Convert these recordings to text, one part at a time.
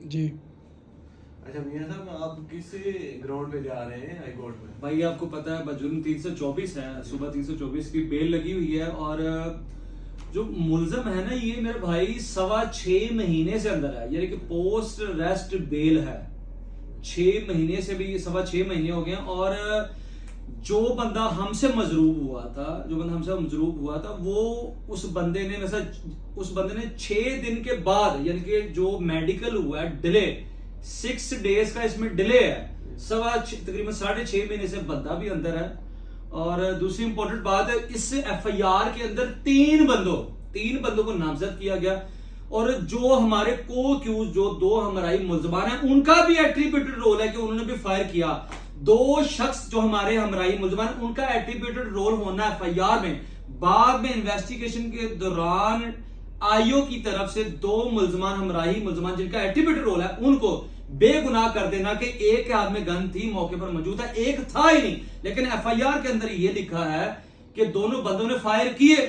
जी। अच्छा मियां साहब, आप किस ग्राउंड पे जा रहे हैं हाई कोर्ट में? भाई आपको पता है जुर्म 324 है, सुबह 324 की बेल लगी हुई है और जो मुल्जम है ना, ये मेरे भाई 6.25 महीने से अंदर है, यानी कि पोस्ट अरेस्ट बेल है। 6 महीने से भी 6.25 महीने हो गए हैं। और जो बंदा हमसे मजरूब हुआ था वो उस बंदे ने 6 दिन के बाद, यानी कि जो मेडिकल हुआ है डिले, 6 डेज का इसमें डिले है, तकरीबन 6.5 महीने से बंदा भी अंदर है। और दूसरी इंपॉर्टेंट बात है, इस एफआईआर के अंदर 3 बंदों को नामजद किया गया। और जो हमारे को अक्यूज, जो 2 हमारे मुल्जमान हैं, उनका भी एट्रीब्यूटेड रोल है कि उन्होंने भी फायर किया। 2 शख्स जो हमारे हमराई मुल्जमान, उनका एट्रीब्यूटेड रोल होना एफआईआर में। बाद में इन्वेस्टिगेशन के दौरान आईओ की तरफ से 2 हमराही मुल्जमान जिनका एट्रीब्यूटेड रोल है, उनको बेगुनाह कर देना कि एक के हाथ में गन थी, मौके पर मौजूद था, एक था ही नहीं। लेकिन एफआईआर के अंदर यह लिखा है कि दोनों बंदों ने फायर किए।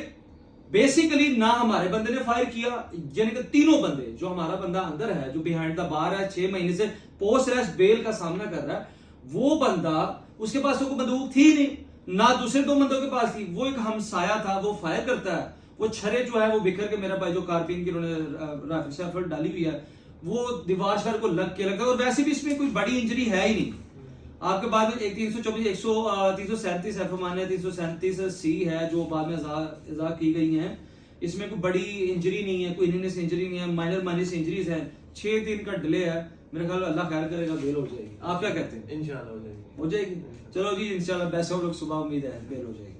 बेसिकली ना हमारे बंदे ने फायर किया, यानी कि तीनों बंदे, जो हमारा बंदा अंदर है, जो बिहाइंड द बार है, 6 महीने से पोस्ट अरेस्ट बेल का सामना कर रहा है, वो बंदा, उसके पास तो कोई बंदूक थी नहीं, ना दूसरे 2 बंदों के पास थी। वो एक हमसाया था, वो फायर करता है। वो छरे जो है वो बिखर के, मेरा भाई जो कारपीन की उन्होंने राफिल से एफर्ट डाली हुई है, वो दीवार शर को लग के लगा। और वैसे भी इसमें कोई बड़ी इंजरी है ही नहीं। आपके बाद में 324 337 एफएमआर है, 337 सी है, जो बाद में इज़ा की गई हैं। इसमें कोई बड़ी इंजरी नहीं है, कोई इननेस इंजरी नहीं है, माइनस इंजरीज है। 6 दिन का डिले है, मेरे ख्याल अल्लाह खैर करेगा, बेल हो जाएगी। आप क्या कहते हैं? इंशाल्लाह हो जाएगी। हो जाएगी। चलो जी, इंशाल्लाह बेस्ट ऑफ लक, सुबह उम्मीद है बेल हो जाएगी।